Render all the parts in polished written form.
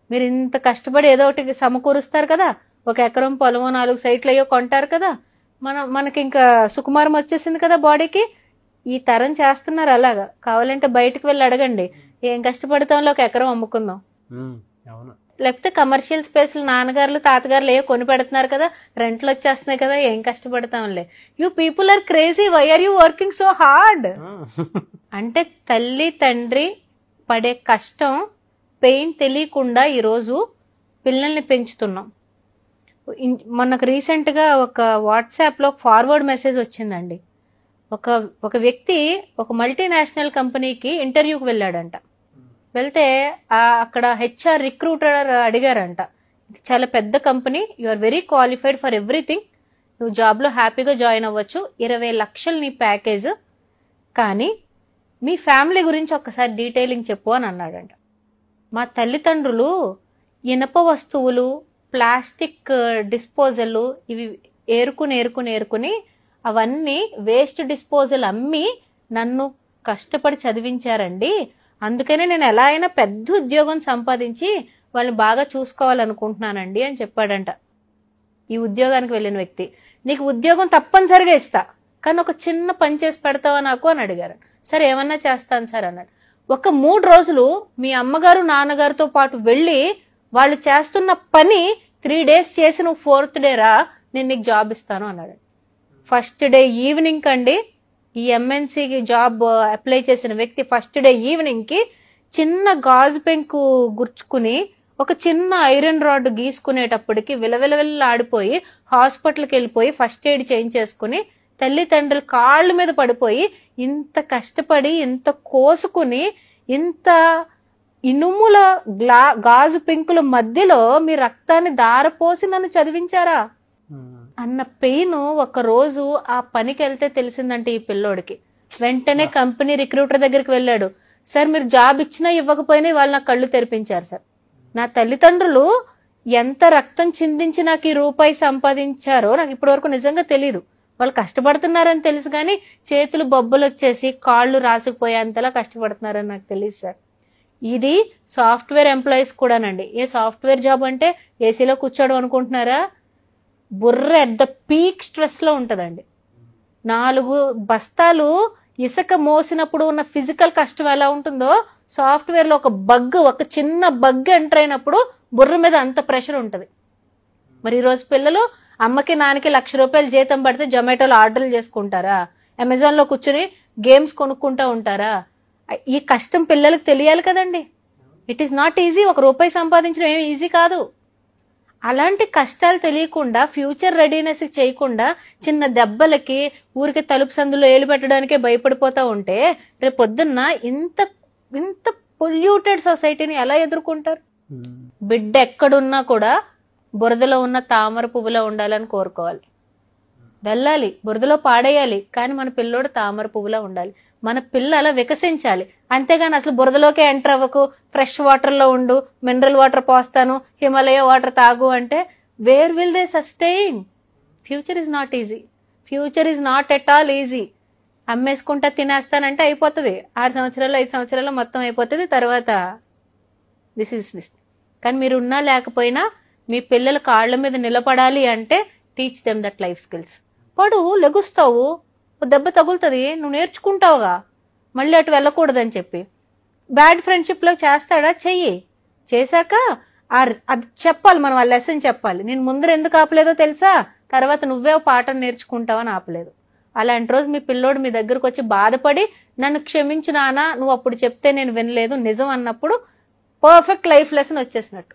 మీరు ఇంత కష్టపడి ఏదో ఒకటి సమకూరుస్తారు కదా, 1 ఎకరం పొలమో 4 సైట్లు అయ్యో కొంటారు కదా, మనకి ఇంకా సుకుమారం వచ్చేసింది కదా బాడీకి. ఈ తరం చేస్తున్నారు అలాగా. కావాలంటే బయటకు వెళ్ళి అడగండి, ఏం కష్టపడతాంలో 1 ఎకరం అమ్ముకుందాం. లేకపోతే కమర్షియల్ స్పేస్లు నాన్నగారులు తాతగారులు ఏ కొని పెడుతున్నారు కదా, రెంట్లు వచ్చేస్తున్నాయి కదా, ఏం కష్టపడతాంలే. You people are crazy, why are you working so hard? అంటే తల్లి తండ్రి పడే కష్టం పెయిన్ తెలియకుండా ఈరోజు పిల్లల్ని పెంచుతున్నాం. మనకు రీసెంట్గా ఒక వాట్సాప్లో ఫార్వర్డ్ మెసేజ్ వచ్చిందండి. ఒక వ్యక్తి ఒక మల్టీనేషనల్ కంపెనీకి ఇంటర్వ్యూకి వెళ్ళాడంట. వెళ్తే అక్కడ హెచ్ఆర్ రిక్రూటర్ అడిగారంట, ఇది చాలా పెద్ద company, you are very qualified for everything, నువ్వు జాబ్లో హ్యాపీగా జాయిన్ అవ్వచ్చు, 20 లక్షలు నీ ప్యాకేజ్, కానీ మీ ఫ్యామిలీ గురించి ఒక్కసారి డీటెయిలింగ్ చెప్పు అని అన్నాడంట. మా తల్లిదండ్రులు ఇనప వస్తువులు, ప్లాస్టిక్ డిస్పోజల్ ఇవి ఏరుకుని అవన్నీ వేస్ట్ డిస్పోజల్ అమ్మి నన్ను కష్టపడి చదివించారండి. అందుకనే నేను ఎలా అయినా పెద్ద ఉద్యోగం సంపాదించి వాళ్ళని బాగా చూసుకోవాలనుకుంటున్నానండి అని చెప్పాడంట. ఈ ఉద్యోగానికి వెళ్ళిన వ్యక్తి, నీకు ఉద్యోగం తప్పనిసరిగా ఇస్తా, కానీ ఒక చిన్న పని చేసి పెడతావా నాకు అని అడిగారు. సరే ఏమన్నా చేస్తాను సార్ అన్నాడు. ఒక 3 రోజులు మీ అమ్మగారు నాన్నగారితో పాటు వెళ్ళి వాళ్ళు చేస్తున్న పని 3 డేస్ చేసి నువ్వు 4th డే రా, నేను నీకు జాబ్ ఇస్తాను అన్నాడు. ఫస్ట్ డే ఈవినింగ్ కండి, ఈ ఎంఎన్సీకి జాబ్ అప్లై చేసిన వ్యక్తి ఫస్ట్ డే ఈవినింగ్ కి చిన్న గాజు పెంకు గుర్చుకుని ఒక చిన్న ఐరన్ రాడ్ గీసుకునేటప్పటికి విలవిలవిల్లాడిపోయి హాస్పిటల్కి వెళ్ళిపోయి ఫస్ట్ ఎయిడ్ చేయించేసుకుని తల్లిదండ్రుల కాళ్ళ మీద పడిపోయి, ఇంత కష్టపడి ఇంత కోసుకుని ఇంత ఇనుముల గాజు పెంకుల మధ్యలో మీ రక్తాన్ని దారపోసి నన్ను చదివించారా అన్న పెయిన్ ఒక రోజు ఆ పనికి వెళ్తే తెలిసిందంటే ఈ పిల్లోడికి. వెంటనే కంపెనీ రిక్రూటర్ దగ్గరికి వెళ్ళాడు. సార్ మీరు జాబ్ ఇచ్చినా ఇవ్వకపోయినా వాళ్ళు నాకు కళ్ళు తెరిపించారు సార్. నా తల్లిదండ్రులు ఎంత రక్తం చిందించి నాకు ఈ రూపాయి సంపాదించారో నాకు ఇప్పటి వరకు నిజంగా తెలియదు. వాళ్ళు కష్టపడుతున్నారని తెలుసు కానీ చేతులు బొబ్బలు వచ్చేసి కాళ్ళు రాసుకుపోయేంతలా కష్టపడుతున్నారని నాకు తెలియదు సార్. ఇది సాఫ్ట్వేర్ ఎంప్లాయీస్ కూడానండి. ఏ సాఫ్ట్వేర్ జాబ్ అంటే ఏసీలో కూర్చోవడం అనుకుంటున్నారా? బుర్ర ఎట్ ద పీక్ స్ట్రెస్ లో ఉంటదండి. 4 బస్తాలు ఇసుక మోసినప్పుడు ఉన్న ఫిజికల్ కష్టం ఎలా ఉంటుందో సాఫ్ట్వేర్ లో ఒక చిన్న బగ్ ఎంటర్ అయినప్పుడు బుర్ర మీద అంత ప్రెషర్ ఉంటది. మరి ఈరోజు పిల్లలు అమ్మకి నాన్నకి ₹1,00,000 జీతం పడితే జొమాటోలో ఆర్డర్లు చేసుకుంటారా? అమెజాన్ లో కూర్చుని గేమ్స్ కొనుక్కుంటా ఉంటారా? ఈ కష్టం పిల్లలకు తెలియాలి కదండి. It is not easy. ₹1 సంపాదించడం ఏమి ఈజీ కాదు. అలాంటి కష్టాలు తెలియకుండా ఫ్యూచర్ రెడీనెస్ చేయకుండా చిన్న దెబ్బలకి ఊరికి తలుపు సందులో ఏలు పెట్టడానికే భయపడిపోతా ఉంటే రేపు పొద్దున్న ఇంత పొల్యూటెడ్ సొసైటీని ఎలా ఎదుర్కొంటారు? బిడ్డ ఎక్కడున్నా కూడా బురదలో ఉన్న తామర పువ్వులో ఉండాలని కోరుకోవాలి. వెళ్ళాలి, బురదలో పాడేయాలి, కానీ మన పిల్లోడు తామర పువ్వులో ఉండాలి. మన పిల్ల అలా వికసించాలి. అంతేగాని అసలు బురదలోకే ఎంటర్ అవ్వకు, ఫ్రెష్ వాటర్ లో ఉండు, మినరల్ వాటర్ పోస్తాను, హిమాలయ వాటర్ తాగు అంటే where will they sustain? Future is not easy. Future is not at all easy. అమ్మేసుకుంటా తినేస్తానంటే అయిపోతుంది. 6 సంవత్సరాలు 5 సంవత్సరాలు మొత్తం అయిపోతుంది. తర్వాత దిస్. కానీ మీరు ఉన్నా లేకపోయినా మీ పిల్లల కాళ్ళ మీద నిలబడాలి అంటే teach them that life skills. పడు, లెగుస్తావు, దెబ్బ తగులుతుంది, నువ్వు నేర్చుకుంటావుగా, మళ్ళీ అటు వెళ్ళకూడదని చెప్పి. బ్యాడ్ ఫ్రెండ్షిప్ లో చేస్తాడా? చెయ్యి. చేశాక అది చెప్పాలి, మనం ఆ లెసన్ చెప్పాలి. నేను ముందర ఎందుకు ఆపలేదో తెలుసా, తర్వాత నువ్వే పాఠం నేర్చుకుంటావని ఆపలేదు. అలాంటి రోజు మీ పిల్లోడు మీ దగ్గరకు వచ్చి బాధపడి నన్ను క్షమించు నానా, నువ్వు అప్పుడు చెప్తే నేను వినలేదు నిజం అన్నప్పుడు పర్ఫెక్ట్ లైఫ్ లెసన్ వచ్చేసినట్టు.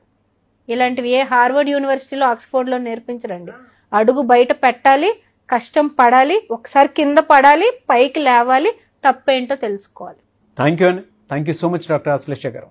ఇలాంటివి ఏ హార్వర్డ్ యూనివర్సిటీలో ఆక్స్ఫోర్డ్ లో నేర్పించరండి. అడుగు బయట పెట్టాలి, కష్టం పడాలి, ఒకసారి కింద పడాలి, పైకి లేవాలి, తప్పేంటో తెలుసుకోవాలి. Thank you so much doctor Ashlesha గారు.